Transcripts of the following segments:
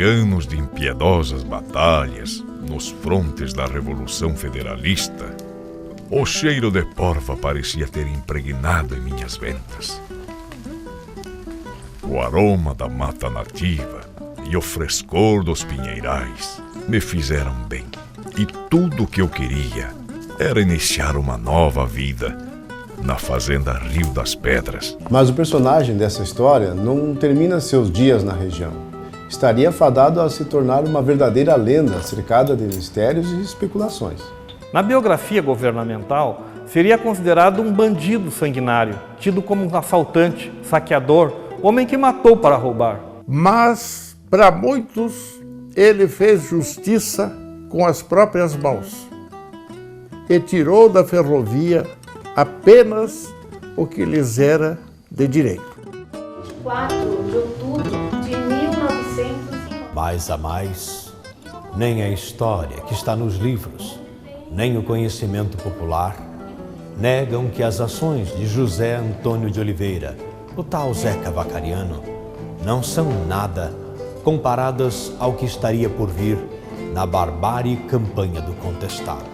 anos de impiedosas batalhas nos frontes da Revolução Federalista, o cheiro de porva parecia ter impregnado em minhas ventas. O aroma da mata nativa e o frescor dos pinheirais me fizeram bem. E tudo o que eu queria era iniciar uma nova vida na fazenda Rio das Pedras. Mas o personagem dessa história não termina seus dias na região. Estaria fadado a se tornar uma verdadeira lenda cercada de mistérios e especulações. Na biografia governamental, seria considerado um bandido sanguinário, tido como um assaltante, saqueador, homem que matou para roubar. Mas, para muitos, ele fez justiça com as próprias mãos e tirou da ferrovia apenas o que lhes era de direito. 4 de outubro de 1909. Mais a mais, nem a história que está nos livros, nem o conhecimento popular negam que as ações de José Antônio de Oliveira, o tal Zeca Vacariano, não são nada comparadas ao que estaria por vir na barbárie campanha do contestado.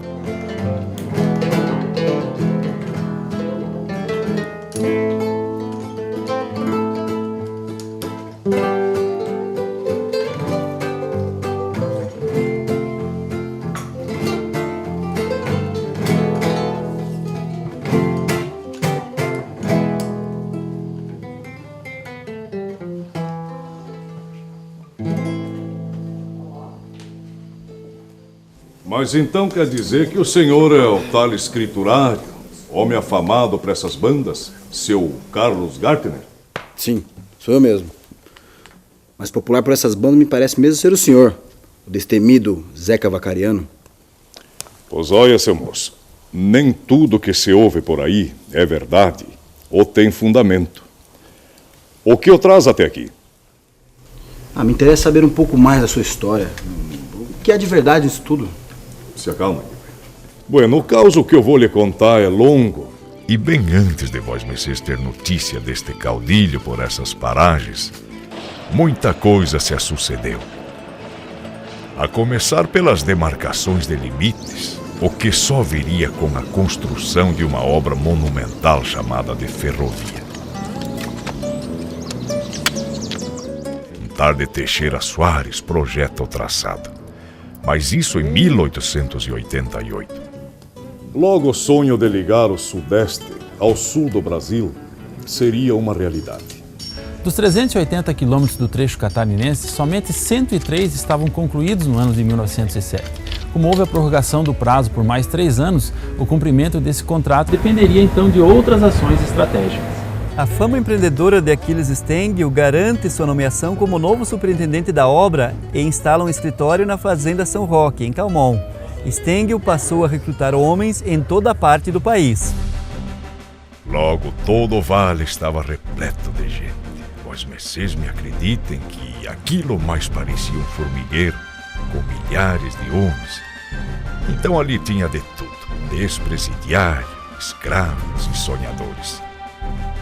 Mas então quer dizer que o senhor é o tal escriturário, homem afamado para essas bandas, seu Carlos Gartner? Sim, sou eu mesmo. Mas popular por essas bandas me parece mesmo ser o senhor, o destemido Zeca Vacariano. Pois olha, seu moço, nem tudo que se ouve por aí é verdade ou tem fundamento. O que o traz até aqui? Me interessa saber um pouco mais da sua história. O que há de verdade nisso tudo? Se acalma. Bueno, o caso que eu vou lhe contar é longo. E bem antes de vós mercês ter notícia deste caudilho por essas paragens, muita coisa se sucedeu. A começar pelas demarcações de limites, o que só viria com a construção de uma obra monumental chamada de ferrovia. Um tal de Teixeira Soares projeta o traçado. Mas isso em 1888. Logo o sonho de ligar o sudeste ao sul do Brasil seria uma realidade. Dos 380 quilômetros do trecho catarinense, somente 103 estavam concluídos no ano de 1907. Como houve a prorrogação do prazo por mais 3 anos, o cumprimento desse contrato dependeria então de outras ações estratégicas. A fama empreendedora de Aquiles Stengel garante sua nomeação como novo superintendente da obra e instala um escritório na Fazenda São Roque, em Calmon. Stengel passou a recrutar homens em toda a parte do país. Logo, todo o vale estava repleto de gente. Vós mercês me acreditem que aquilo mais parecia um formigueiro, com milhares de homens. Então ali tinha de tudo, ex-presidiários, escravos e sonhadores.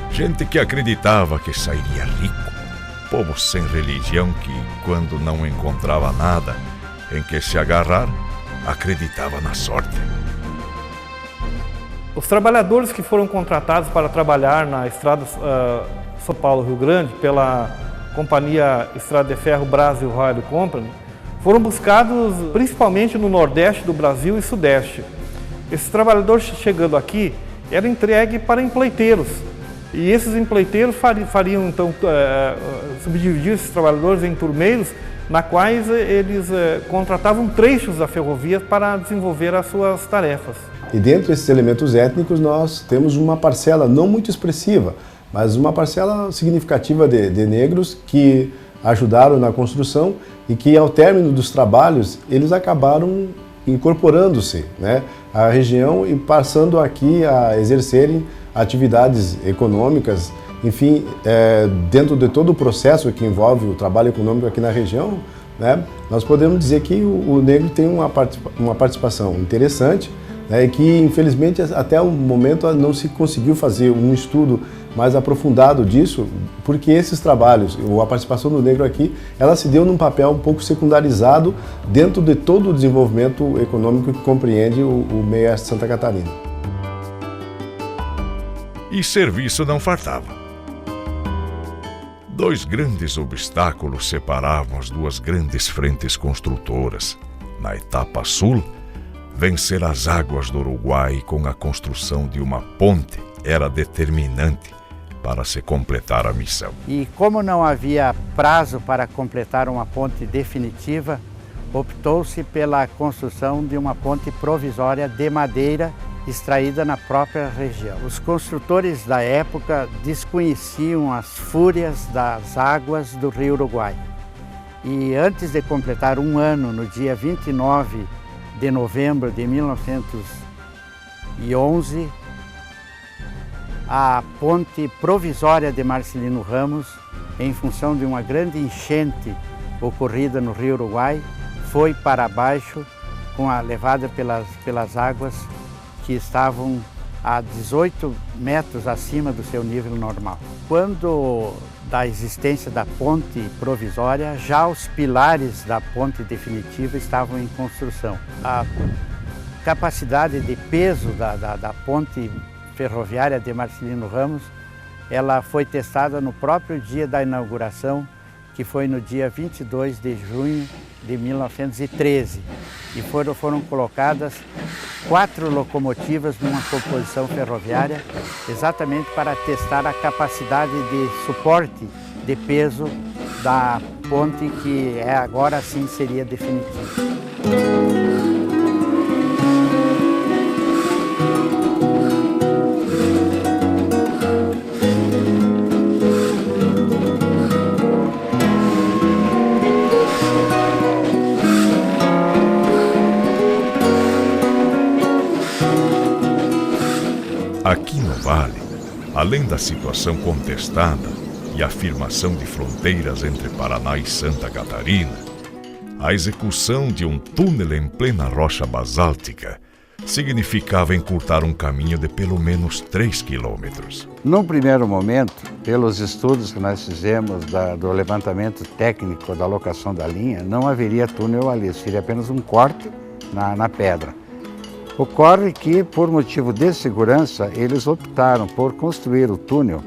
Gente que acreditava que sairia rico, povo sem religião que, quando não encontrava nada em que se agarrar, acreditava na sorte. Os trabalhadores que foram contratados para trabalhar na estrada São Paulo-Rio Grande pela companhia Estrada de Ferro Brasil Rail Company foram buscados principalmente no Nordeste do Brasil e Sudeste. Esses trabalhadores chegando aqui eram entregues para empreiteiros. E esses empreiteiros fariam, então, subdividir esses trabalhadores em turmeiros, na quais eles contratavam trechos da ferrovia para desenvolver as suas tarefas. E dentro desses elementos étnicos nós temos uma parcela não muito expressiva, mas uma parcela significativa de negros que ajudaram na construção e que ao término dos trabalhos eles acabaram incorporando-se, né, à região e passando aqui a exercerem atividades econômicas, enfim, dentro de todo o processo que envolve o trabalho econômico aqui na região, né, nós podemos dizer que o negro tem uma participação interessante, né, e que infelizmente até o momento não se conseguiu fazer um estudo mais aprofundado disso, porque esses trabalhos, a participação do negro aqui, ela se deu num papel um pouco secundarizado dentro de todo o desenvolvimento econômico que compreende o meio oeste de Santa Catarina. E serviço não faltava. 2 grandes obstáculos separavam as 2 grandes frentes construtoras. Na etapa sul, vencer as águas do Uruguai com a construção de uma ponte era determinante para se completar a missão. E como não havia prazo para completar uma ponte definitiva, optou-se pela construção de uma ponte provisória de madeira extraída na própria região. Os construtores da época desconheciam as fúrias das águas do rio Uruguai. E antes de completar um ano, no dia 29 de novembro de 1911, a ponte provisória de Marcelino Ramos, em função de uma grande enchente ocorrida no rio Uruguai, foi para baixo, levada pelas águas que estavam a 18 metros acima do seu nível normal. Quando da existência da ponte provisória, já os pilares da ponte definitiva estavam em construção. A capacidade de peso da ponte ferroviária de Marcelino Ramos, ela foi testada no próprio dia da inauguração, que foi no dia 22 de junho de 1913. E foram colocadas 4 locomotivas numa composição ferroviária, exatamente para testar a capacidade de suporte de peso da ponte, que agora sim seria definitiva. Aqui no Vale, além da situação contestada e afirmação de fronteiras entre Paraná e Santa Catarina, a execução de um túnel em plena rocha basáltica significava encurtar um caminho de pelo menos 3 quilômetros. Num primeiro momento, pelos estudos que nós fizemos do levantamento técnico da locação da linha, não haveria túnel ali, seria apenas um corte na pedra. Ocorre que, por motivo de segurança, eles optaram por construir o túnel,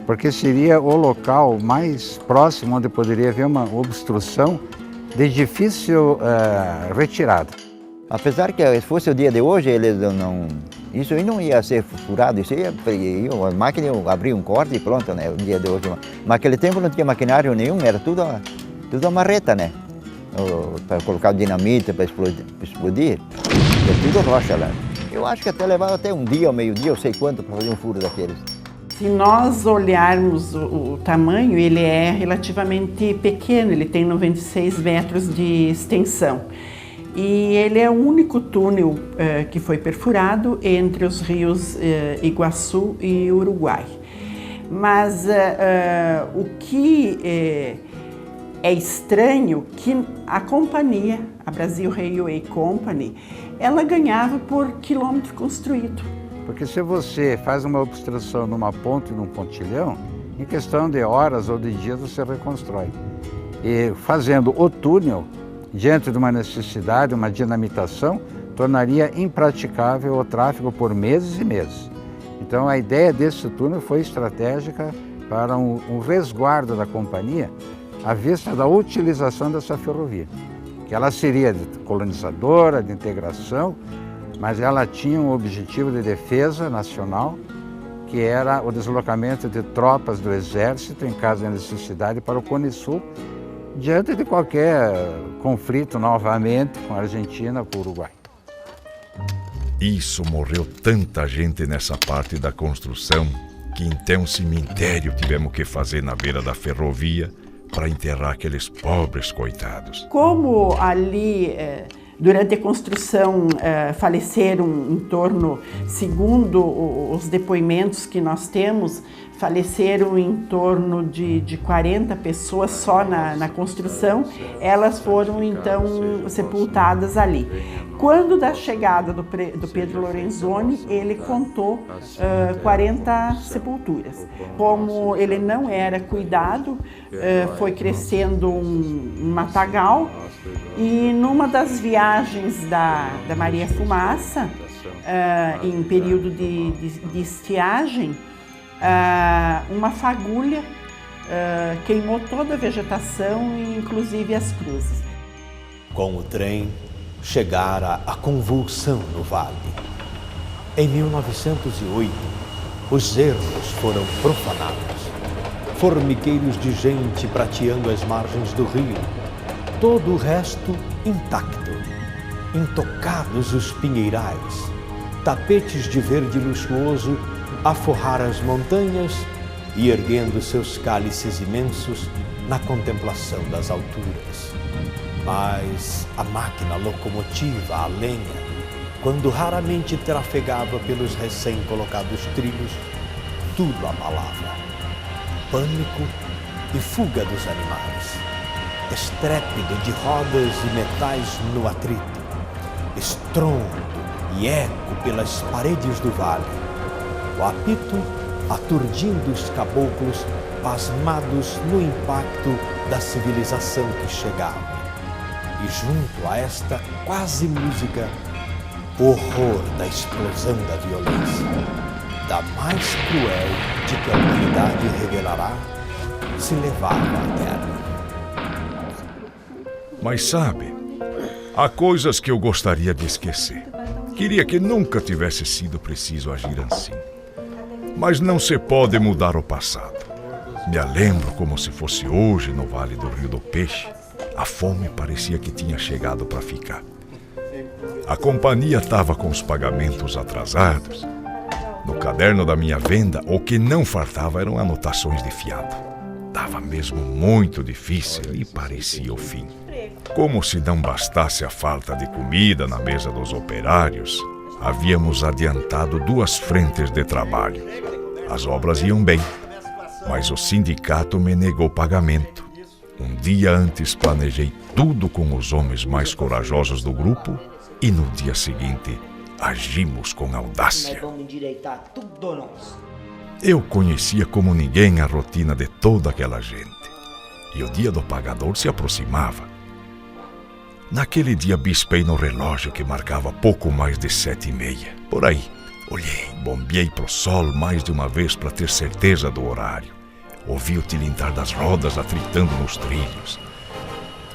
porque seria o local mais próximo onde poderia haver uma obstrução de difícil retirada. Apesar que fosse o dia de hoje, eles isso aí não ia ser furado, isso ia, a máquina ia abrir um corte e pronto, né, o dia de hoje. Mas naquele tempo não tinha maquinário nenhum, era tudo a marreta, né, para colocar dinamite, para explodir. É tudo rocha lá. Eu acho que até levava até um dia ou meio-dia, eu sei quanto, para fazer um furo daqueles. Se nós olharmos o tamanho, ele é relativamente pequeno, ele tem 96 metros de extensão. E ele é o único túnel que foi perfurado entre os rios Iguaçu e Uruguai. Mas o que é estranho que a companhia, a Brasil Railway Company, ela ganhava por quilômetro construído. Porque se você faz uma obstrução numa ponte, num pontilhão, em questão de horas ou de dias você reconstrói. E fazendo o túnel, diante de uma necessidade, uma dinamitação, tornaria impraticável o tráfego por meses e meses. Então a ideia desse túnel foi estratégica para um resguardo da companhia à vista da utilização dessa ferrovia, que ela seria colonizadora, de integração, mas ela tinha um objetivo de defesa nacional, que era o deslocamento de tropas do Exército em caso de necessidade para o Cone Sul, diante de qualquer conflito novamente com a Argentina ou com o Uruguai. Isso, morreu tanta gente nessa parte da construção que até um cemitério tivemos que fazer na beira da ferrovia para enterrar aqueles pobres coitados. Como ali, durante a construção, faleceram em torno, segundo os depoimentos que nós temos, faleceram em torno de 40 pessoas só na construção, elas foram então sepultadas ali. Quando da chegada do Pedro Lorenzoni, ele contou 40 sepulturas. Como ele não era cuidado, foi crescendo um matagal, e numa das viagens da Maria Fumaça, em período de estiagem, uma fagulha queimou toda a vegetação, inclusive as cruzes. Com o trem, chegara a convulsão no vale. Em 1908, os ermos foram profanados. Formigueiros de gente prateando as margens do rio. Todo o resto intacto. Intocados os pinheirais. Tapetes de verde luxuoso a forrar as montanhas e erguendo seus cálices imensos na contemplação das alturas. Mas a máquina locomotiva a lenha, quando raramente trafegava pelos recém-colocados trilhos, tudo abalava. Pânico e fuga dos animais. Estrépido de rodas e metais no atrito. Estrondo e eco pelas paredes do vale. O apito aturdindo os caboclos pasmados no impacto da civilização que chegava. E junto a esta quase música, o horror da explosão da violência, da mais cruel de que a humanidade revelará, se levava à terra. Mas sabe, há coisas que eu gostaria de esquecer. Queria que nunca tivesse sido preciso agir assim. Mas não se pode mudar o passado. Me lembro como se fosse hoje no Vale do Rio do Peixe. A fome parecia que tinha chegado para ficar. A companhia estava com os pagamentos atrasados. No caderno da minha venda, o que não faltava eram anotações de fiado. Estava mesmo muito difícil e parecia o fim. Como se não bastasse a falta de comida na mesa dos operários, havíamos adiantado 2 frentes de trabalho. As obras iam bem, mas o sindicato me negou pagamento. Um dia antes planejei tudo com os homens mais corajosos do grupo e no dia seguinte agimos com audácia. Eu conhecia como ninguém a rotina de toda aquela gente e o dia do pagador se aproximava. Naquele dia bispei no relógio que marcava pouco mais de 7h30. Por aí, olhei, bombeei pro sol mais de uma vez para ter certeza do horário. Ouvi o tilintar das rodas atritando nos trilhos.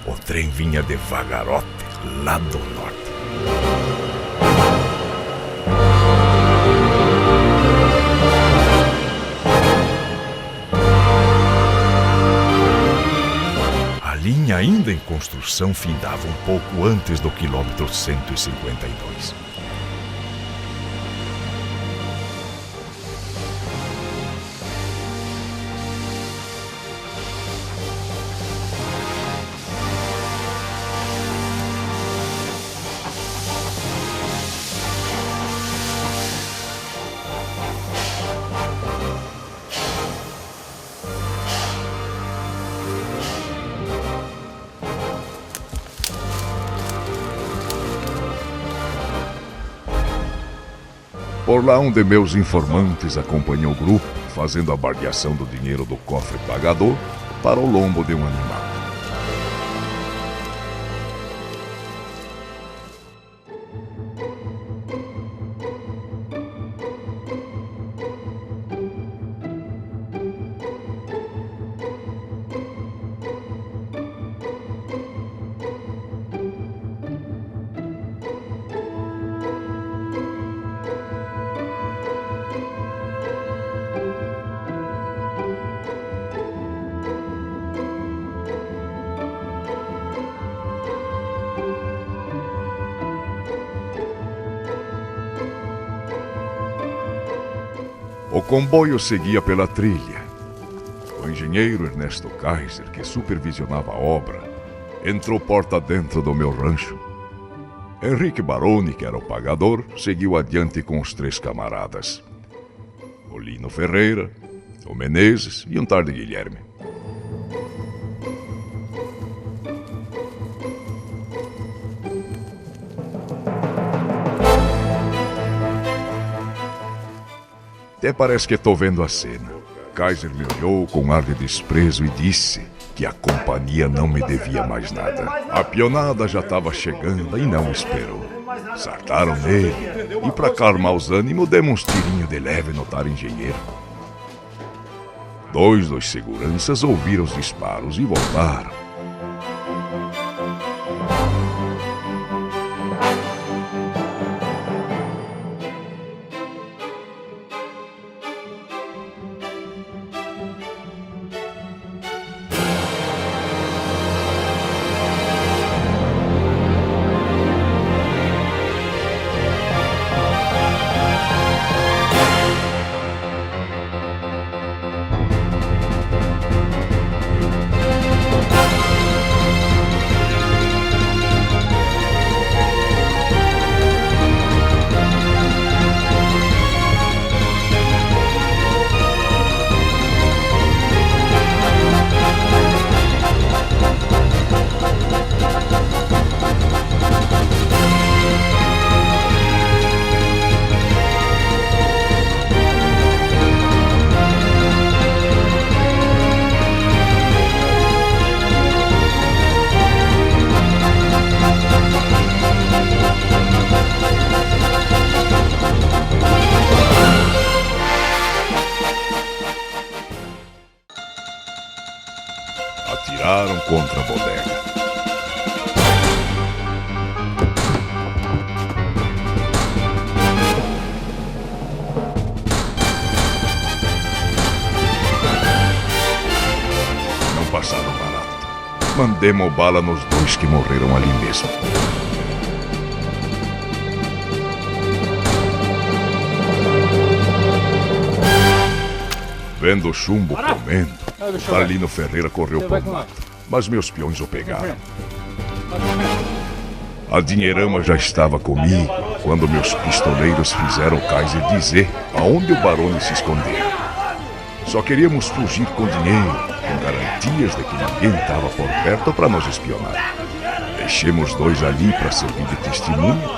O trem vinha devagarote, lá do norte. A linha ainda em construção findava um pouco antes do quilômetro 152. Por lá, um de meus informantes acompanhou o grupo, fazendo a barbeação do dinheiro do cofre pagador para o lombo de um animal. O comboio seguia pela trilha. O engenheiro Ernesto Kaiser, que supervisionava a obra, entrou porta dentro do meu rancho. Henrique Baroni, que era o pagador, seguiu adiante com os 3 camaradas. O Lino Ferreira, o Menezes e um tal de Guilherme. Até parece que estou vendo a cena. Kaiser me olhou com ar de desprezo e disse que a companhia não me devia mais nada. A pionada já estava chegando e não esperou. Sartaram nele e, para acalmar os ânimos, demos uns tirinhos de leve no taringeiro. Dois dos seguranças ouviram os disparos e voltaram. Atiraram contra a bodega. Não passaram barato. Mandemos bala nos dois que morreram ali mesmo. Vendo o chumbo comendo, Carlino Ferreira correu para o mato, mas meus peões o pegaram. A dinheirama já estava comigo quando meus pistoleiros fizeram o Kaiser dizer aonde o Barone se escondera. Só queríamos fugir com dinheiro, com garantias de que ninguém estava por perto para nos espionar. Deixemos dois ali para servir de testemunho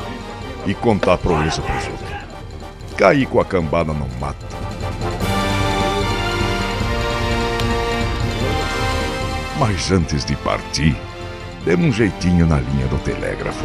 e contar a proeza para os outros. Caí com a cambada no mato. Mas antes de partir, demos um jeitinho na linha do telégrafo.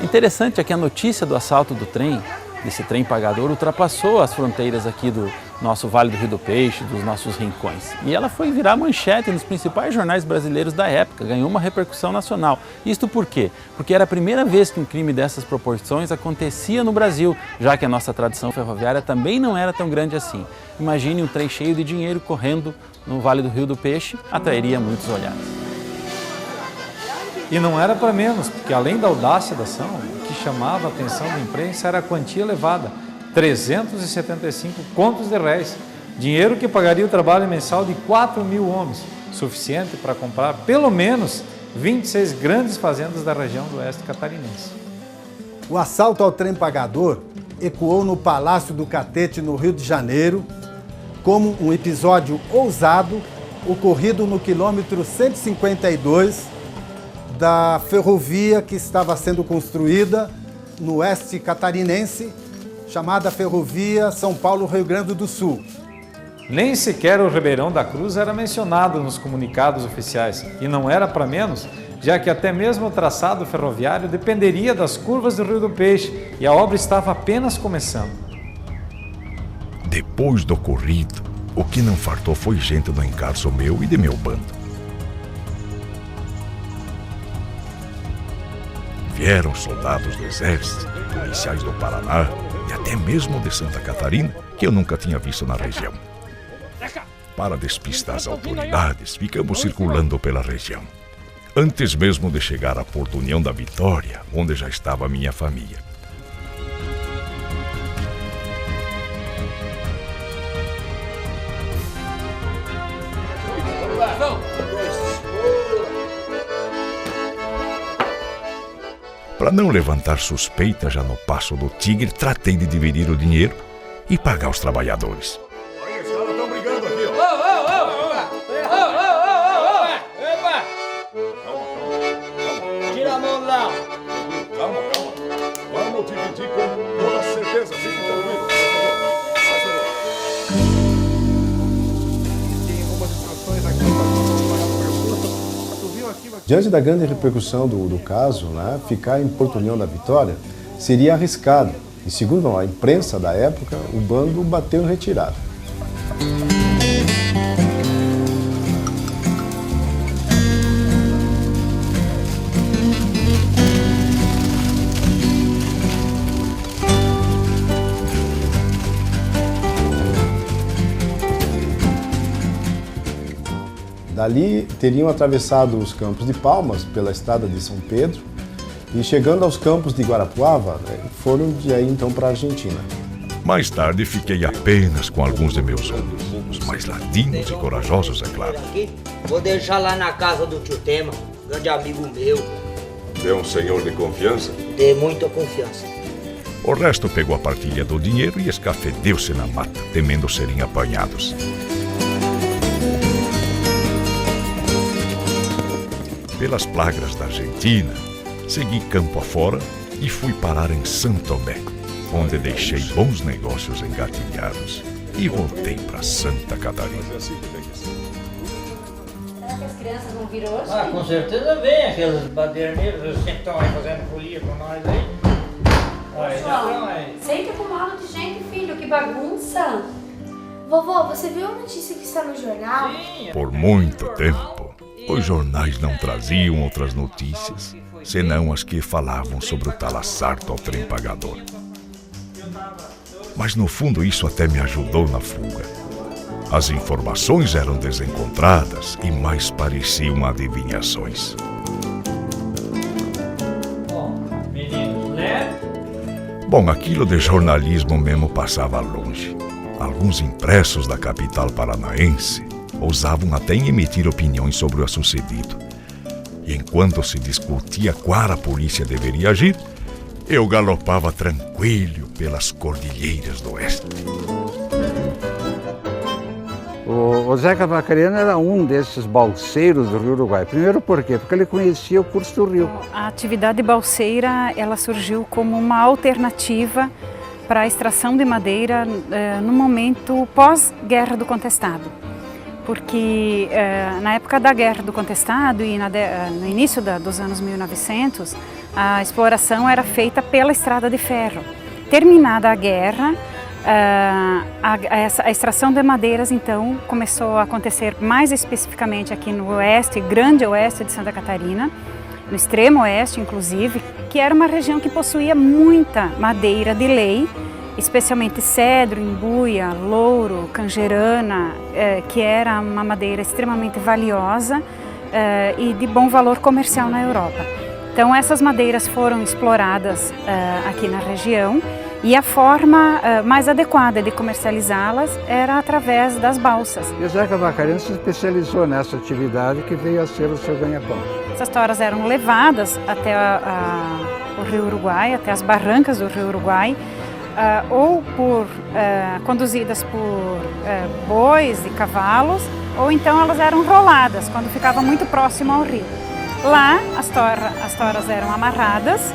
Interessante é que a notícia do assalto do trem, desse trem pagador, ultrapassou as fronteiras aqui do nosso Vale do Rio do Peixe, dos nossos rincões. E ela foi virar manchete nos principais jornais brasileiros da época, ganhou uma repercussão nacional. Isto por quê? Porque era a primeira vez que um crime dessas proporções acontecia no Brasil, já que a nossa tradição ferroviária também não era tão grande assim. Imagine um trem cheio de dinheiro correndo no Vale do Rio do Peixe, atrairia muitos olhares. E não era para menos, porque além da audácia da ação, o que chamava a atenção da imprensa era a quantia elevada, 375 contos de réis, dinheiro que pagaria o trabalho mensal de 4.000 homens, suficiente para comprar pelo menos 26 grandes fazendas da região do oeste catarinense. O assalto ao trem pagador ecoou no Palácio do Catete, no Rio de Janeiro, como um episódio ousado ocorrido no quilômetro 152 da ferrovia que estava sendo construída no oeste catarinense, chamada Ferrovia São Paulo-Rio Grande do Sul. Nem sequer o Ribeirão da Cruz era mencionado nos comunicados oficiais, e não era para menos, já que até mesmo o traçado ferroviário dependeria das curvas do Rio do Peixe e a obra estava apenas começando. Depois do ocorrido, o que não faltou foi gente do encarço meu e de meu bando. Vieram soldados do Exército, policiais do Paraná e até mesmo de Santa Catarina, que eu nunca tinha visto na região. Para despistar as autoridades, ficamos circulando pela região. Antes mesmo de chegar a Porto União da Vitória, onde já estava a minha família. Para não levantar suspeita já no Passo do Tigre, tratei de dividir o dinheiro e pagar os trabalhadores. Os caras estão brigando aqui, ó. Tira a mão lá. Calma. Vamos dividir com toda certeza. Fique tranquilo. Tem algumas instruções aqui para pergunta. Diante da grande repercussão do caso, né, ficar em Porto União da Vitória seria arriscado. E segundo a imprensa da época, o bando bateu em retirada. Dali teriam atravessado os Campos de Palmas pela estrada de São Pedro e chegando aos Campos de Guarapuava, foram de aí então para a Argentina. Mais tarde fiquei apenas com alguns de meus homens, os mais ladinos e corajosos, é claro. Vou deixar lá na casa do tio Tema, grande amigo meu. É um senhor de confiança? De muita confiança. O resto pegou a partilha do dinheiro e escafedeu-se na mata, temendo serem apanhados. Pelas plagras da Argentina, segui campo afora e fui parar em São Tomé, onde deixei bons negócios engatilhados e voltei para Santa Catarina. Será que as crianças vão vir hoje? Ah, com certeza vem, aqueles baderneiros, eles sempre estão aí fazendo folia com nós aí. João, senta com uma aula de gente, filho, que bagunça. Vovô, você viu a notícia que está no jornal? Por muito tempo, os jornais não traziam outras notícias, senão as que falavam sobre o tal assalto ao trem pagador. Mas no fundo isso até me ajudou na fuga. As informações eram desencontradas e mais pareciam adivinhações. Bom, aquilo de jornalismo mesmo passava longe. Alguns impressos da capital paranaense ousavam até em emitir opiniões sobre o sucedido. E enquanto se discutia qual a polícia deveria agir, eu galopava tranquilo pelas cordilheiras do oeste. O Zeca Vacariano era um desses balseiros do Rio Uruguai. Primeiro por quê? Porque ele conhecia o curso do rio. A atividade balseira ela surgiu como uma alternativa para a extração de madeira no momento pós-Guerra do Contestado. Porque na época da Guerra do Contestado e no início dos anos 1900, a exploração era feita pela estrada de ferro. Terminada a guerra, a extração de madeiras então começou a acontecer mais especificamente aqui no oeste, grande oeste de Santa Catarina, no extremo oeste inclusive, que era uma região que possuía muita madeira de lei, especialmente cedro, embuia, louro, canjerana, que era uma madeira extremamente valiosa e de bom valor comercial na Europa. Então essas madeiras foram exploradas aqui na região e a forma mais adequada de comercializá-las era através das balsas. E o Zeca Vacariano se especializou nessa atividade que veio a ser o seu ganha-pão. Essas toras eram levadas até o Rio Uruguai, até as barrancas do Rio Uruguai, ou conduzidas por bois e cavalos, ou então elas eram roladas, quando ficava muito próximo ao rio. Lá as toras eram amarradas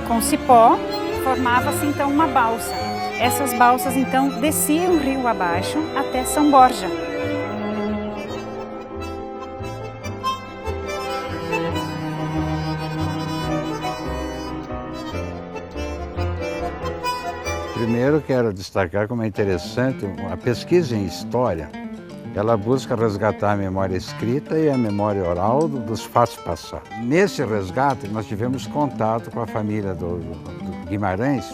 com cipó, formava-se então uma balsa. Essas balsas então desciam o rio abaixo até São Borja. Primeiro quero destacar como é interessante a pesquisa em história. Ela busca resgatar a memória escrita e a memória oral dos fatos passados. Nesse resgate nós tivemos contato com a família do Guimarães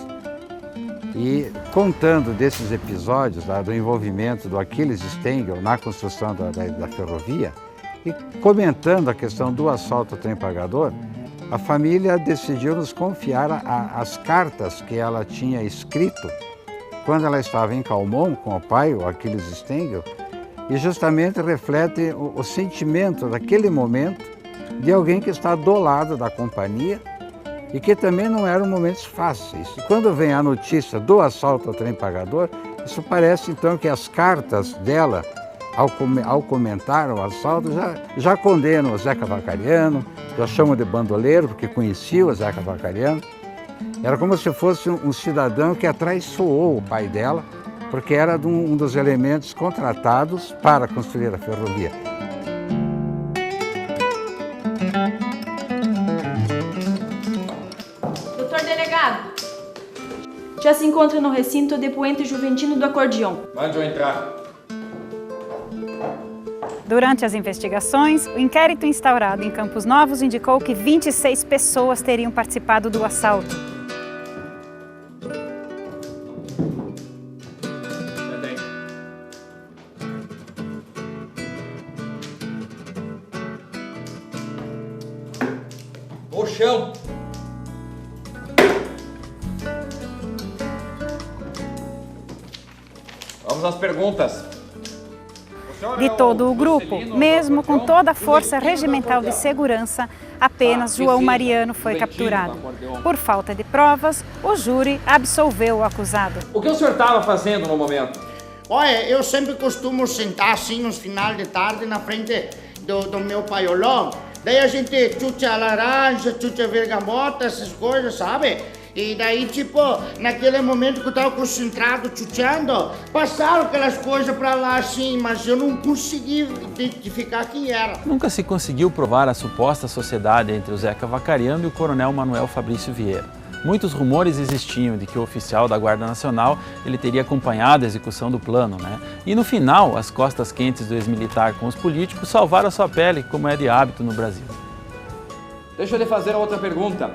e contando desses episódios do envolvimento do Aquiles Stengel na construção da ferrovia e comentando a questão do assalto ao trem pagador, a família decidiu nos confiar as cartas que ela tinha escrito quando ela estava em Calmon com o pai, o Aquiles Stengel, e justamente reflete o sentimento daquele momento de alguém que está do lado da companhia e que também não eram momentos fáceis. E quando vem a notícia do assalto ao trem pagador, isso parece então que as cartas dela, ao comentar o assalto, já condenam o Zeca Vacariano, já chamam de bandoleiro, porque conhecia o Zeca Vacariano. Era como se fosse um cidadão que atraiçoou o pai dela, porque era um dos elementos contratados para construir a ferrovia. Doutor delegado, já se encontra no recinto o depoente Juventino do Acordeão. Mande-o entrar. Durante as investigações, o inquérito instaurado em Campos Novos indicou que 26 pessoas teriam participado do assalto. O chão. Vamos às perguntas. De todo o grupo, mesmo com toda a força regimental de segurança, apenas João Mariano foi capturado. Por falta de provas, o júri absolveu o acusado. O que o senhor estava fazendo no momento? Olha, eu sempre costumo sentar assim nos finais de tarde na frente do meu paiolão. Daí a gente chucha laranja, chucha bergamota, essas coisas, sabe? E daí, tipo, naquele momento que eu tava concentrado, chuchando, passaram aquelas coisas pra lá assim, mas eu não consegui identificar quem era. Nunca se conseguiu provar a suposta sociedade entre o Zeca Vacariano e o coronel Manuel Fabrício Vieira. Muitos rumores existiam de que o oficial da Guarda Nacional ele teria acompanhado a execução do plano, né? E no final, as costas quentes do ex-militar com os políticos salvaram a sua pele, como é de hábito no Brasil. Deixa eu lhe fazer outra pergunta.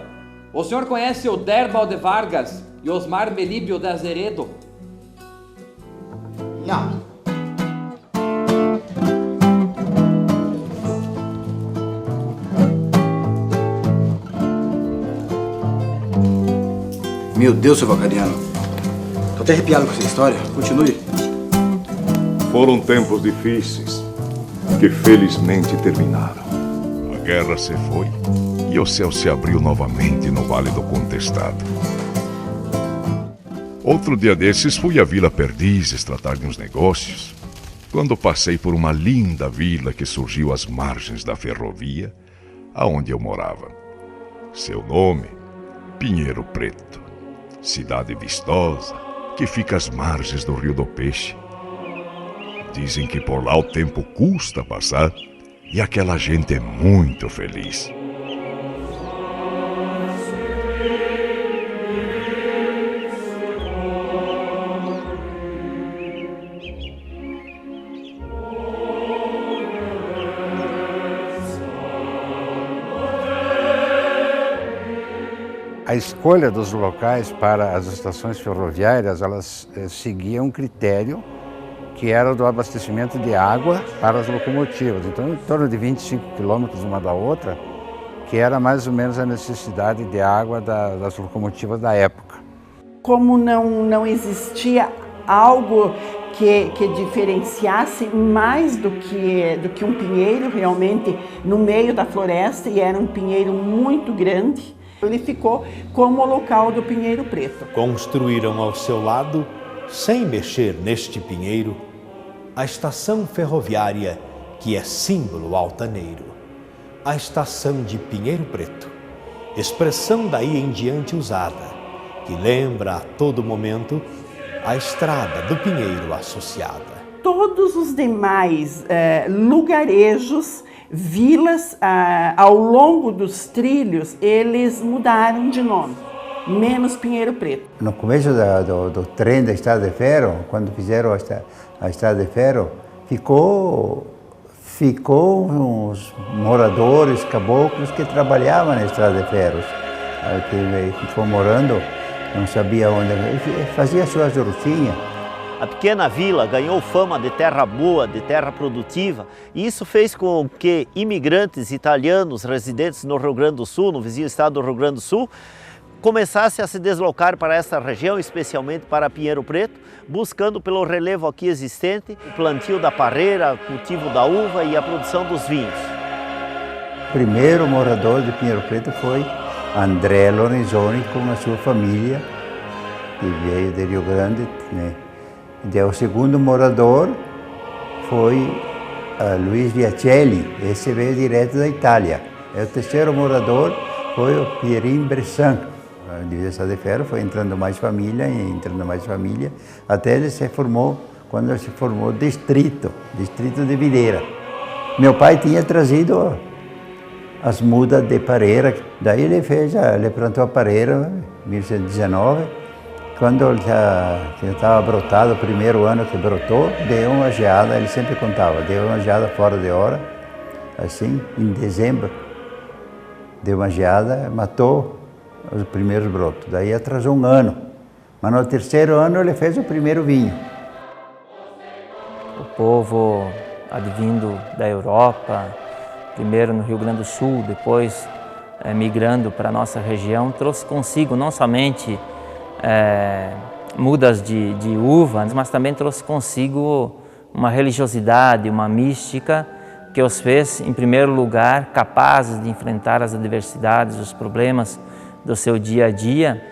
O senhor conhece o Derbal de Vargas e Osmar Melíbio de Azeredo? Não. Meu Deus, seu Vacariano. Tô até arrepiado com essa história. Continue. Foram tempos difíceis que felizmente terminaram. A guerra se foi e o céu se abriu novamente no Vale do Contestado. Outro dia desses fui à Vila Perdizes tratar de uns negócios, quando passei por uma linda vila que surgiu às margens da ferrovia, aonde eu morava. Seu nome, Pinheiro Preto. Cidade vistosa, que fica às margens do Rio do Peixe. Dizem que por lá o tempo custa passar e aquela gente é muito feliz. A escolha dos locais para as estações ferroviárias, elas seguiam um critério que era o do abastecimento de água para as locomotivas. Então, em torno de 25 quilômetros uma da outra, que era mais ou menos a necessidade de água das locomotivas da época. Como não existia algo que diferenciasse mais do que um pinheiro realmente no meio da floresta, e era um pinheiro muito grande, ele ficou como o local do Pinheiro Preto. Construíram ao seu lado, sem mexer neste pinheiro, a estação ferroviária que é símbolo altaneiro. A estação de Pinheiro Preto, expressão daí em diante usada, que lembra a todo momento a estrada do Pinheiro associada. Todos os demais lugarejos, vilas, ao longo dos trilhos, eles mudaram de nome, menos Pinheiro Preto. No começo do trem da Estrada de Ferro, quando fizeram a Estrada de Ferro, ficou uns moradores, caboclos que trabalhavam na Estrada de Ferro, que ficou morando, não sabia onde, fazia suas rocinhas. A pequena vila ganhou fama de terra boa, de terra produtiva, e isso fez com que imigrantes italianos residentes no Rio Grande do Sul, no vizinho estado do Rio Grande do Sul, começassem a se deslocar para essa região, especialmente para Pinheiro Preto, buscando pelo relevo aqui existente, o plantio da parreira, o cultivo da uva e a produção dos vinhos. O primeiro morador de Pinheiro Preto foi André Lorenzoni com a sua família, que veio de Rio Grande, né? E o segundo morador foi Luiz Viacelli, esse veio direto da Itália. E o terceiro morador foi o Pierin Bressan. A Estrada de Ferro foi entrando mais família, até ele se formou, quando se formou distrito de Videira. Meu pai tinha trazido as mudas de pareira, daí ele plantou a pareira em 1919, quando já estava brotado, o primeiro ano que brotou, deu uma geada, ele sempre contava, deu uma geada fora de hora, assim, em dezembro, deu uma geada, matou os primeiros brotos, daí atrasou um ano, mas no terceiro ano ele fez o primeiro vinho. O povo advindo da Europa, primeiro no Rio Grande do Sul, depois migrando para a nossa região, trouxe consigo não somente mudas de uvas, mas também trouxe consigo uma religiosidade, uma mística que os fez, em primeiro lugar, capazes de enfrentar as adversidades, os problemas do seu dia a dia.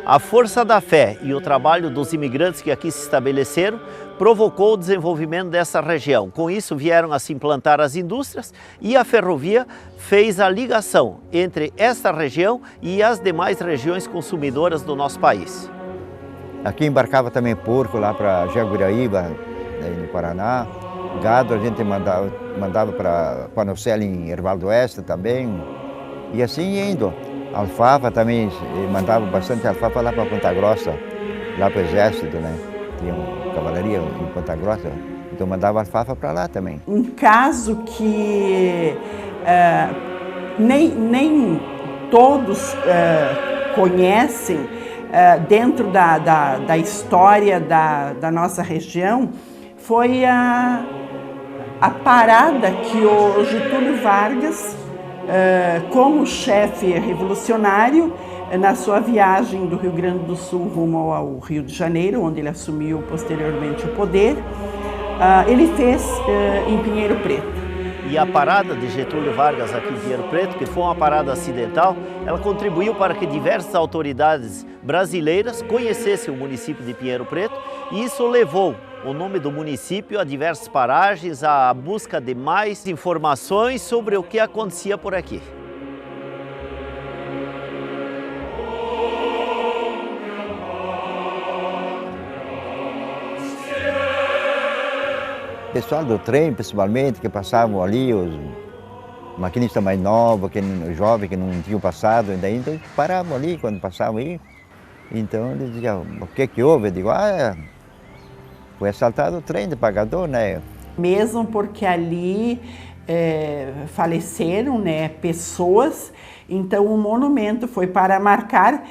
A força da fé e o trabalho dos imigrantes que aqui se estabeleceram provocou o desenvolvimento dessa região. Com isso vieram a se implantar as indústrias e a ferrovia fez a ligação entre esta região e as demais regiões consumidoras do nosso país. Aqui embarcava também porco lá para Jaguaraíba, no Paraná. Gado a gente mandava para Panocelo em Erval do Oeste também. E assim indo. Alfafa também, mandava bastante alfafa lá para Ponta Grossa, lá para o Exército, né? Tinha uma cavalaria em Ponta Grossa, então mandava alfafa para lá também. Um caso que nem todos conhecem dentro da história da nossa região foi a parada que o Getúlio Vargas, como chefe revolucionário, na sua viagem do Rio Grande do Sul rumo ao Rio de Janeiro, onde ele assumiu posteriormente o poder, ele fez em Pinheiro Preto. E a parada de Getúlio Vargas aqui em Pinheiro Preto, que foi uma parada acidental, ela contribuiu para que diversas autoridades brasileiras conhecessem o município de Pinheiro Preto, e isso levou o nome do município a diversas paragens, a busca de mais informações sobre o que acontecia por aqui. O pessoal do trem, principalmente, que passavam ali, os maquinistas mais novos, os jovens que não tinham passado, ainda então paravam ali quando passavam aí. Então eles diziam, o que houve? Eu digo, foi assaltado o trem de pagador, né? Mesmo porque ali faleceram, né, pessoas, então o monumento foi para marcar,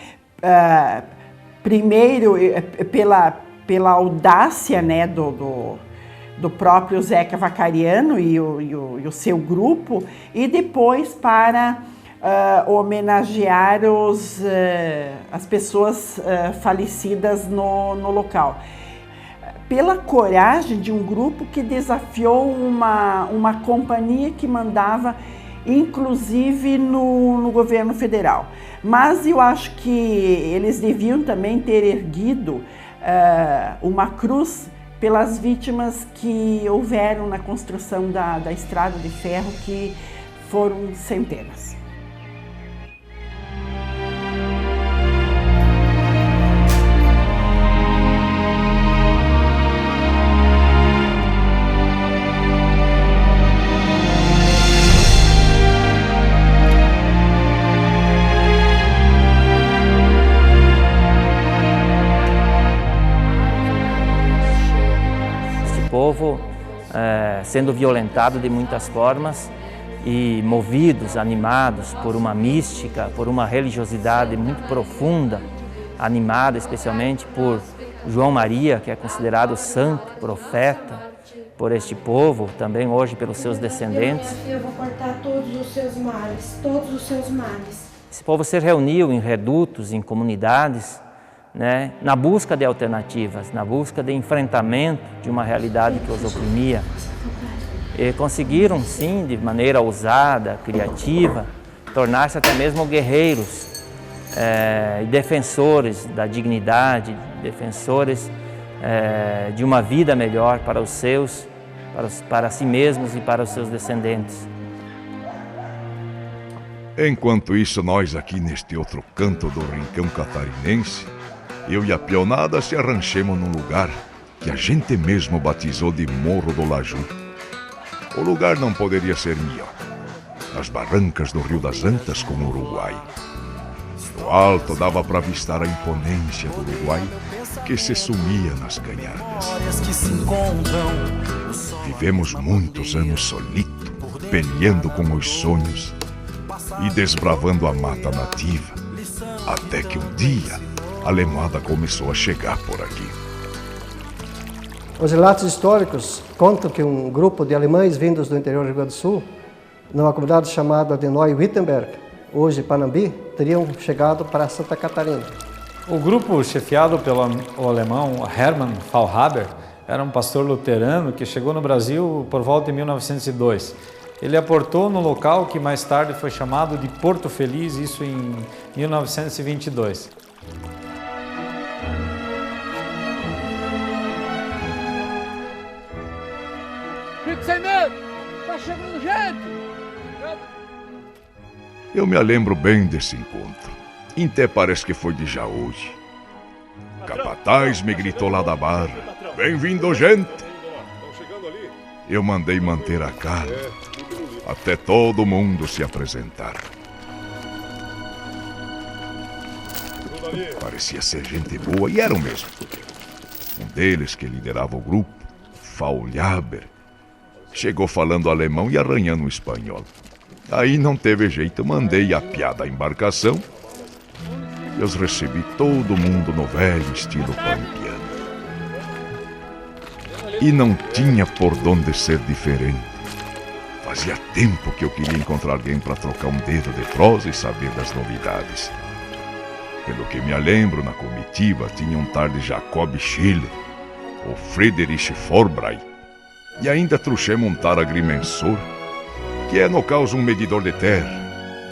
primeiro pela audácia, né, do próprio Zeca Vacariano e o seu grupo, e depois para homenagear as pessoas falecidas no local. Pela coragem de um grupo que desafiou uma companhia que mandava, inclusive, no governo federal. Mas eu acho que eles deviam também ter erguido uma cruz pelas vítimas que houveram na construção da Estrada de Ferro, que foram centenas. Povo sendo violentado de muitas formas e movidos, animados por uma mística, por uma religiosidade muito profunda, animada especialmente por João Maria, que é considerado santo, profeta por este povo, também hoje pelos seus descendentes. Eu vou cortar todos os seus males, todos os seus males. Esse povo se reuniu em redutos, em comunidades, né, na busca de alternativas, na busca de enfrentamento de uma realidade que os oprimia. E conseguiram, sim, de maneira ousada, criativa, tornar-se até mesmo guerreiros e defensores da dignidade, defensores de uma vida melhor para os seus, para si mesmos e para os seus descendentes. Enquanto isso, nós aqui neste outro canto do rincão catarinense, eu e a peonada se arranchemos num lugar que a gente mesmo batizou de Morro do Laju. O lugar não poderia ser melhor. Nas barrancas do Rio das Antas com o Uruguai. Do alto dava para avistar a imponência do Uruguai que se sumia nas canhadas. Vivemos muitos anos solito, peleando com os sonhos e desbravando a mata nativa, até que um dia a Lemoada começou a chegar por aqui. Os relatos históricos contam que um grupo de alemães vindos do interior do Rio Grande do Sul, numa comunidade chamada de Neu-Wittenberg, hoje Panambi, teriam chegado para Santa Catarina. O grupo, chefiado pelo alemão Hermann Faulhaber, era um pastor luterano que chegou no Brasil por volta de 1902. Ele aportou no local que mais tarde foi chamado de Porto Feliz, isso em 1922. Fique sem medo! Tá chegando gente! Eu me lembro bem desse encontro. Até parece que foi de já hoje. Capataz me gritou lá da barra: "Bem-vindo, gente!" Eu mandei manter a calma até todo mundo se apresentar. Parecia ser gente boa, e eram mesmo. Um deles, que liderava o grupo, Faulhaber, chegou falando alemão e arranhando o espanhol. Aí não teve jeito, mandei apiar da embarcação e os recebi todo mundo no velho estilo pampiano. E não tinha por onde ser diferente. Fazia tempo que eu queria encontrar alguém para trocar um dedo de prosa e saber das novidades. Pelo que me lembro, na comitiva tinha um tal de Jacob Schiller, o Friedrich Forbrey, e ainda trouxemos um tal agrimensor, que é no caso um medidor de terra,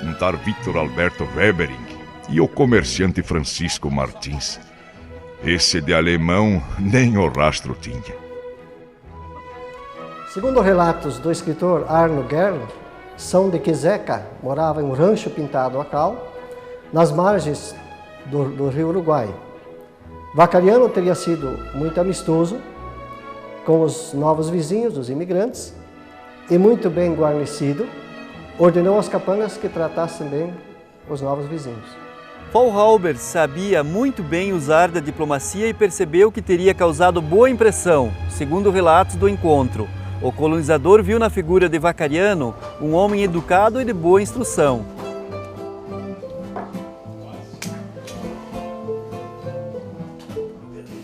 um tal Victor Alberto Webering e o comerciante Francisco Martins. Esse de alemão nem o rastro tinha. Segundo relatos do escritor Arno Gerl, são de que Zeca morava em um rancho pintado a cal, nas margens do rio Uruguai. Vacariano teria sido muito amistoso com os novos vizinhos, os imigrantes, e muito bem guarnecido, ordenou aos capangas que tratassem bem os novos vizinhos. Faulhaber sabia muito bem usar da diplomacia e percebeu que teria causado boa impressão, segundo relatos do encontro. O colonizador viu na figura de Vacariano um homem educado e de boa instrução.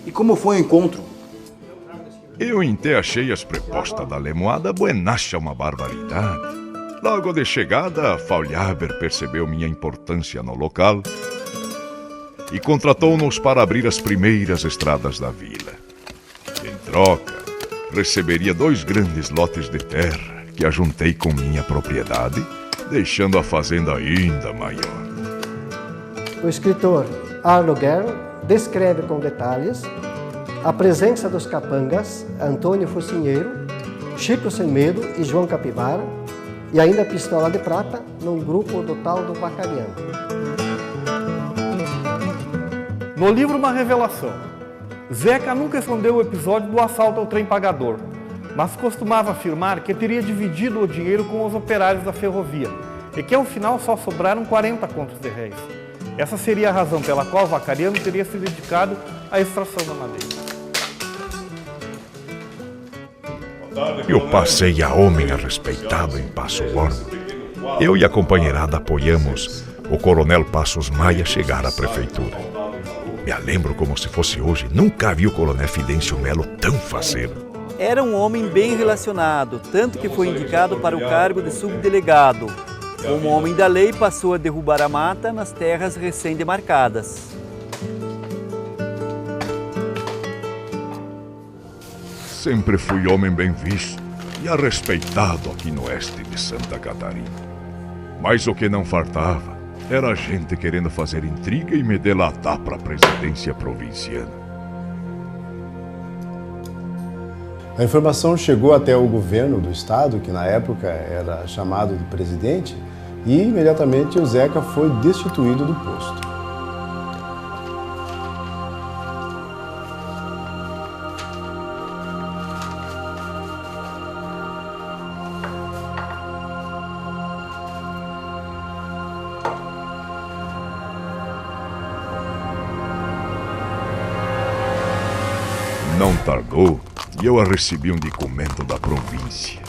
E como foi o encontro? Eu até achei as propostas da Lemoada buenacha uma barbaridade. Logo de chegada, Faulhaber percebeu minha importância no local e contratou-nos para abrir as primeiras estradas da vila. Em troca, receberia 2 grandes lotes de terra que ajuntei com minha propriedade, deixando a fazenda ainda maior. O escritor Arno Gerl descreve com detalhes a presença dos capangas Antônio Focinheiro, Chico Sem Medo e João Capibara, e ainda Pistola de Prata, num grupo do tal do Vacariano. No livro, uma revelação. Zeca nunca escondeu o episódio do assalto ao trem pagador, mas costumava afirmar que teria dividido o dinheiro com os operários da ferrovia e que ao final só sobraram 40 contos de réis. Essa seria a razão pela qual o Vacariano teria se dedicado à extração da madeira. Eu passei a homem respeitado em Passo Gordo. Eu e a companheirada apoiamos o coronel Passos Maia chegar à prefeitura. Me lembro como se fosse hoje, nunca vi o coronel Fidêncio Melo tão faceiro. Era um homem bem relacionado, tanto que foi indicado para o cargo de subdelegado. Como homem da lei, passou a derrubar a mata nas terras recém-demarcadas. Sempre fui homem bem visto e respeitado aqui no oeste de Santa Catarina. Mas o que não faltava Era gente querendo fazer intriga e me delatar para a presidência provinciana. A informação chegou até o governo do estado, que na época era chamado de presidente, e imediatamente o Zeca foi destituído do posto. Não tardou e eu recebi um documento da província.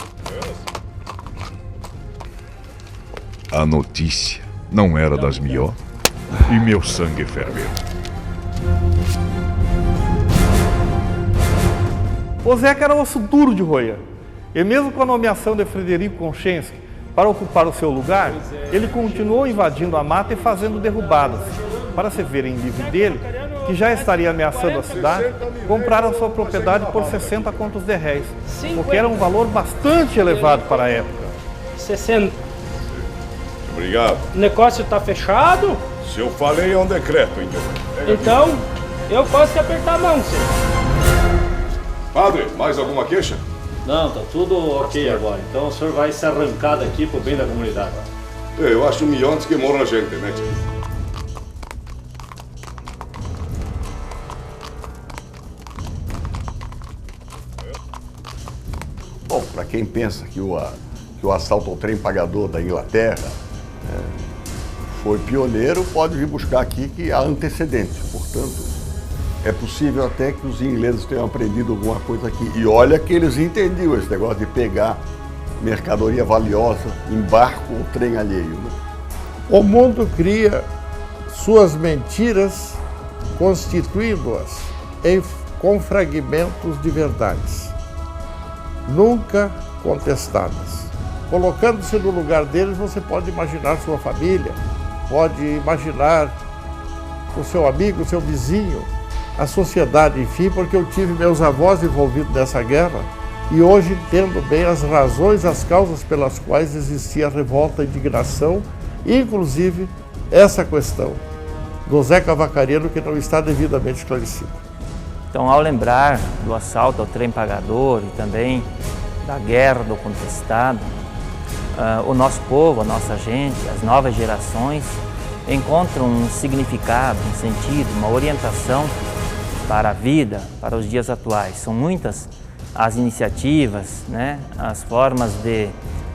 A notícia não era das melhores e meu sangue ferveu. O Zeca era osso duro de roer. E mesmo com a nomeação de Frederico Konchensky para ocupar o seu lugar, ele continuou invadindo a mata e fazendo derrubadas. Para se ver em livro dele, que já estaria ameaçando a cidade, compraram sua propriedade por 60 contos de réis, porque era um valor bastante elevado para a época. 60. Obrigado. O negócio está fechado? Se eu falei é um decreto, Então, eu posso te apertar a mão, senhor. Padre, mais alguma queixa? Não, tá tudo ok agora. Então o senhor vai se arrancar daqui pro bem da comunidade. Eu acho melhor antes que morra a gente, né? Bom, para quem pensa que o assalto ao trem pagador da Inglaterra foi pioneiro, pode vir buscar aqui que há antecedentes. Portanto, é possível até que os ingleses tenham aprendido alguma coisa aqui. E olha que eles entendiam esse negócio de pegar mercadoria valiosa em barco ou trem alheio. Né? O mundo cria suas mentiras, constituindo-as com fragmentos de verdades, nunca contestadas. Colocando-se no lugar deles, você pode imaginar sua família, pode imaginar o seu amigo, o seu vizinho, a sociedade, enfim, porque eu tive meus avós envolvidos nessa guerra e hoje entendo bem as razões, as causas pelas quais existia a revolta, a indignação, inclusive essa questão do Zeca Vacariano que não está devidamente esclarecida. Então, ao lembrar do assalto ao trem pagador e também da guerra do contestado, o nosso povo, a nossa gente, as novas gerações encontram um significado, um sentido, uma orientação para a vida, para os dias atuais. São muitas as iniciativas, né, as formas de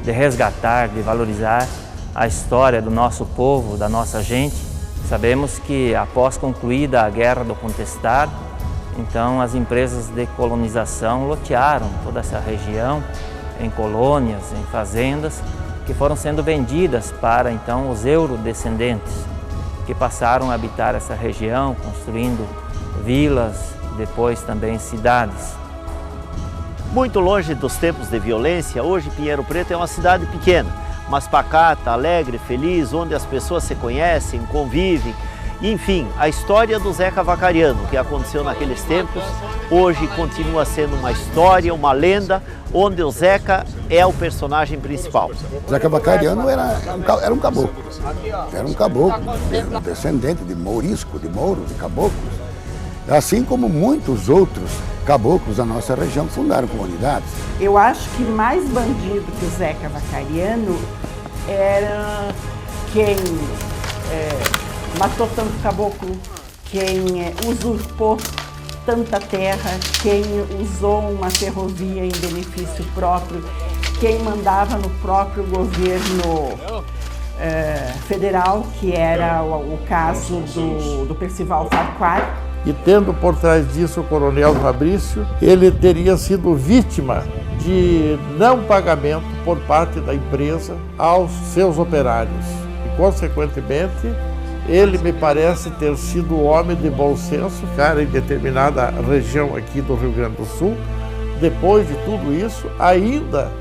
resgatar, de valorizar a história do nosso povo, da nossa gente. Sabemos que após concluída a guerra do contestado, então as empresas de colonização lotearam toda essa região em colônias, em fazendas, que foram sendo vendidas para então os eurodescendentes, que passaram a habitar essa região, construindo vilas, depois também cidades. Muito longe dos tempos de violência, hoje Pinheiro Preto é uma cidade pequena, mas pacata, alegre, feliz, onde as pessoas se conhecem, convivem. Enfim, a história do Zeca Vacariano, que aconteceu naqueles tempos, hoje continua sendo uma história, uma lenda, onde o Zeca é o personagem principal. Zeca Vacariano era um caboclo. Era um caboclo, descendente de mourisco, de mouros, de caboclos. Assim como muitos outros caboclos da nossa região fundaram comunidades. Eu acho que mais bandido que o Zeca Vacariano era quem matou tanto caboclo, quem usurpou tanta terra, quem usou uma ferrovia em benefício próprio, quem mandava no próprio governo federal, que era o caso do Percival Farquhar. E tendo por trás disso o coronel Fabrício, ele teria sido vítima de não pagamento por parte da empresa aos seus operários. E, consequentemente, ele me parece ter sido homem de bom senso, cara, em determinada região aqui do Rio Grande do Sul, depois de tudo isso, ainda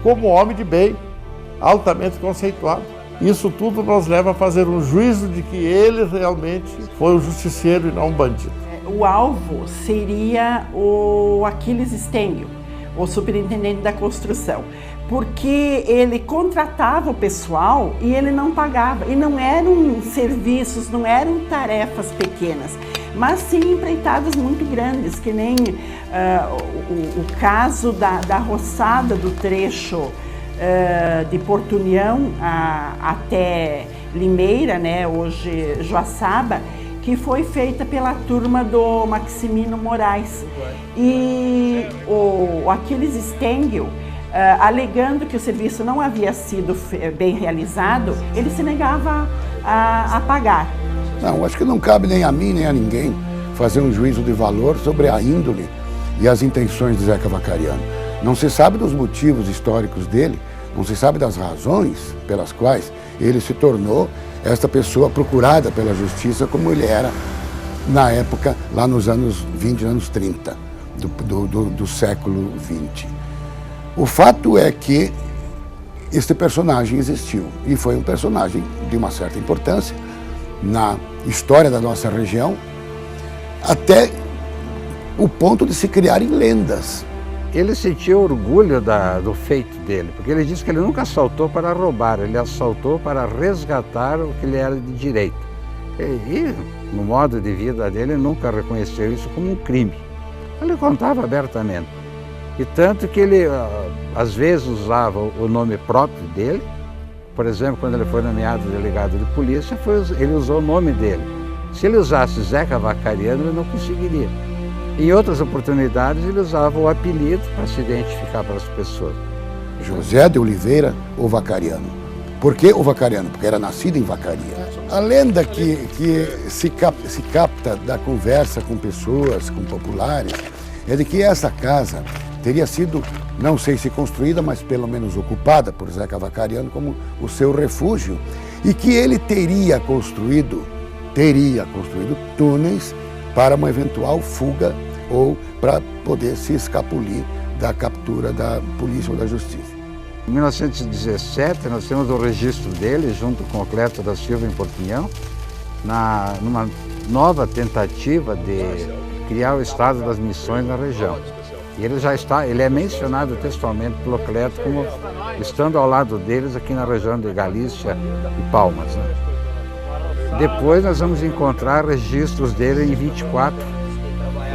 como homem de bem, altamente conceituado. Isso tudo nos leva a fazer um juízo de que ele realmente foi um justiceiro e não um bandido. O alvo seria o Aquiles Stengel, o superintendente da construção, porque ele contratava o pessoal e ele não pagava. E não eram serviços, não eram tarefas pequenas, mas sim empreitadas muito grandes, que nem o caso da roçada do trecho de Porto União até Limeira, né, hoje Joaçaba, que foi feita pela turma do Maximino Moraes. E o Aquiles Stengel, alegando que o serviço não havia sido bem realizado, ele se negava a pagar. Não, acho que não cabe nem a mim nem a ninguém fazer um juízo de valor sobre a índole e as intenções de Zeca Vacariano. Não se sabe dos motivos históricos dele, não se sabe das razões pelas quais ele se tornou esta pessoa procurada pela justiça como ele era na época, lá nos anos 20, anos 30 do século 20. O fato é que este personagem existiu e foi um personagem de uma certa importância na história da nossa região, até o ponto de se criarem lendas. Ele sentiu orgulho do feito dele, porque ele disse que ele nunca assaltou para roubar, ele assaltou para resgatar o que lhe era de direito. E no modo de vida dele, nunca reconheceu isso como um crime. Ele contava abertamente. E tanto que ele, às vezes, usava o nome próprio dele. Por exemplo, quando ele foi nomeado delegado de polícia, ele usou o nome dele. Se ele usasse Zeca Vacariano, ele não conseguiria. Em outras oportunidades, ele usava o apelido para se identificar para as pessoas. José de Oliveira, o Vacariano. Por que o Vacariano? Porque era nascido em Vacaria. A lenda que se capta da conversa com pessoas, com populares, é de que essa casa teria sido, não sei se construída, mas pelo menos ocupada por Zeca Vacariano como o seu refúgio, e que ele teria construído túneis para uma eventual fuga ou para poder se escapulir da captura da polícia ou da justiça. Em 1917, nós temos o registro dele, junto com o Cleto da Silva em Porto União, numa nova tentativa de criar o Estado das Missões na região. E ele é mencionado textualmente pelo Cleto como estando ao lado deles aqui na região de Galícia e Palmas, né? Depois nós vamos encontrar registros dele em 24,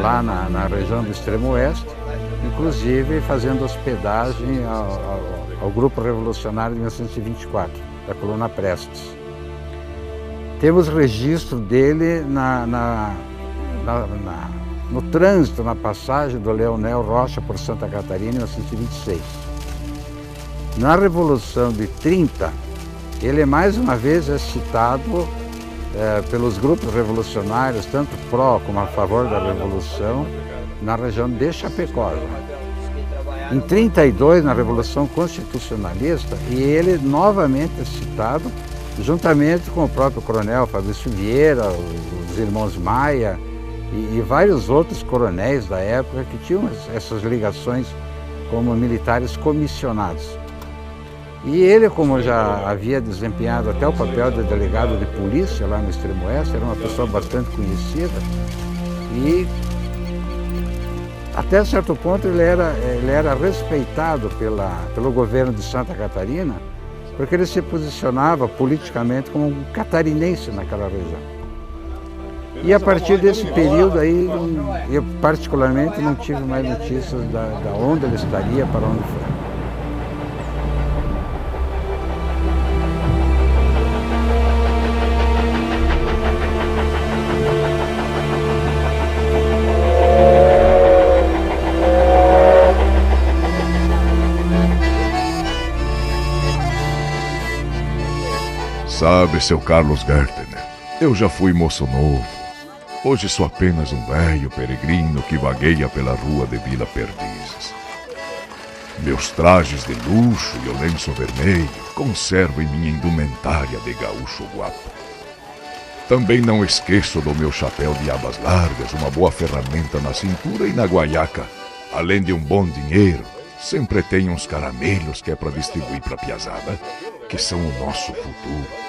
lá na região do extremo oeste, inclusive fazendo hospedagem ao Grupo Revolucionário de 1924, da coluna Prestes. Temos registro dele no trânsito, na passagem do Leonel Rocha por Santa Catarina em 1926. Na Revolução de 30, ele mais uma vez é citado pelos grupos revolucionários, tanto pró como a favor da Revolução, na região de Chapecó. Em 32, na Revolução Constitucionalista, e ele novamente é citado, juntamente com o próprio coronel Fabrício Vieira, os irmãos Maia e vários outros coronéis da época que tinham essas ligações como militares comissionados. E ele, como já havia desempenhado até o papel de delegado de polícia lá no extremo oeste, era uma pessoa bastante conhecida e até certo ponto ele era respeitado pelo governo de Santa Catarina, porque ele se posicionava politicamente como um catarinense naquela região. E a partir desse período aí, eu particularmente não tive mais notícias da onde ele estaria, para onde foi. Sabe, seu Carlos Gertner, eu já fui moço novo. Hoje sou apenas um velho peregrino que vagueia pela rua de Vila Perdizes. Meus trajes de luxo e o lenço vermelho conservo em minha indumentária de gaúcho guapo. Também não esqueço do meu chapéu de abas largas, uma boa ferramenta na cintura e na guaiaca. Além de um bom dinheiro, sempre tenho uns caramelos que é para distribuir para a piazada, que são o nosso futuro.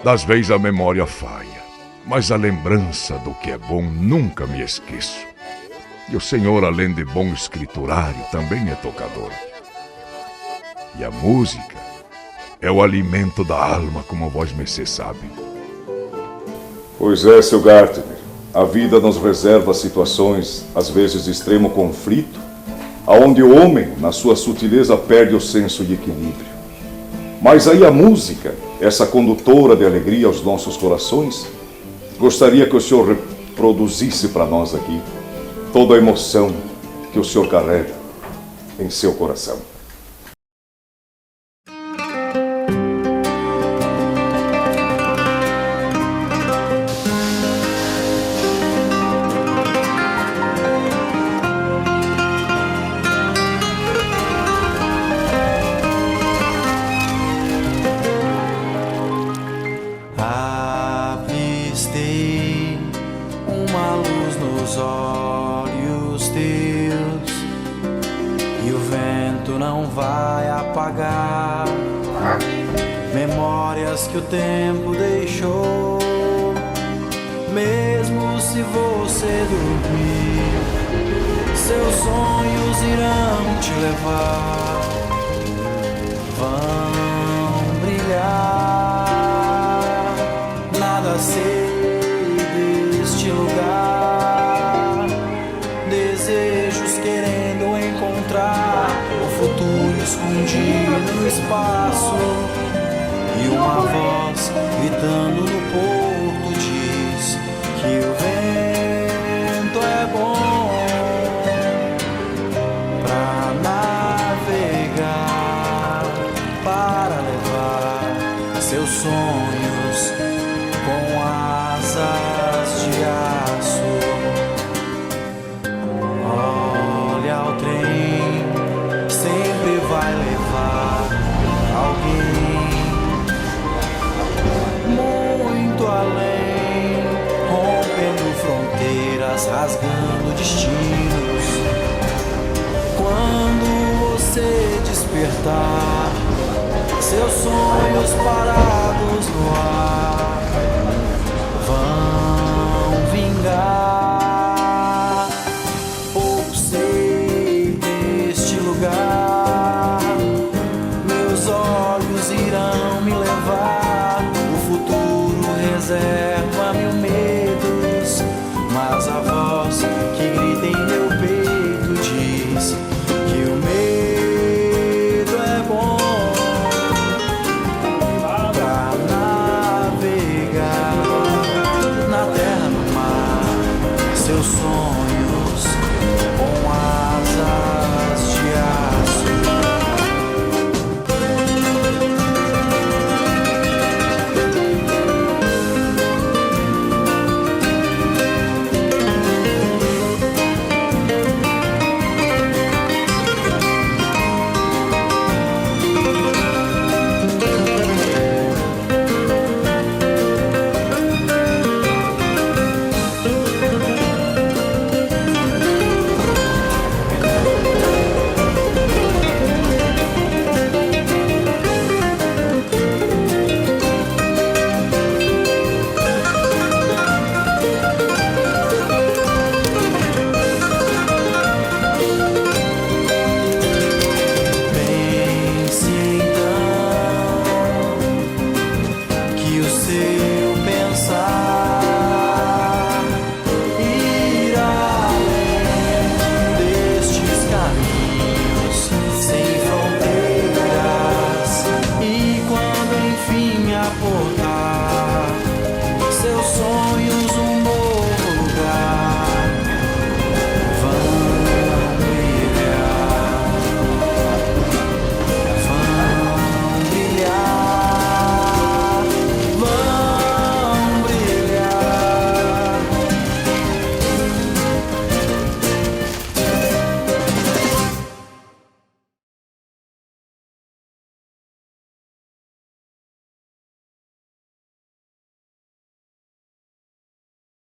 Das vezes a memória falha, mas a lembrança do que é bom nunca me esqueço. E o senhor, além de bom escriturário, também é tocador. E a música é o alimento da alma, como vós mercê sabe. Pois é, seu Gartner. A vida nos reserva situações, às vezes de extremo conflito, aonde o homem, na sua sutileza, perde o senso de equilíbrio. Mas aí a música, essa condutora de alegria aos nossos corações, gostaria que o senhor reproduzisse para nós aqui toda a emoção que o senhor carrega em seu coração. Avistei uma luz nos olhos teus e o vento não vai apagar memórias que o tempo deixou. Mesmo se você dormir, seus sonhos irão te levar, vão brilhar. Nada sei deste lugar, desejos querendo encontrar o futuro escondido no espaço, e uma voz gritando no porto diz que o vento é bom pra navegar, para levar seus sonhos com asas de aço. Olha, o trem sempre vai levar alguém muito além, rompendo fronteiras, rasgando destinos. Quando você despertar, seus sonhos parados no ar vão vingar. Pouco sei deste lugar, meus olhos irão me levar. O futuro reserva mil medos, mas a voz que grita em meu peito diz que o medo é bom pra navegar na terra, no mar, seus sonhos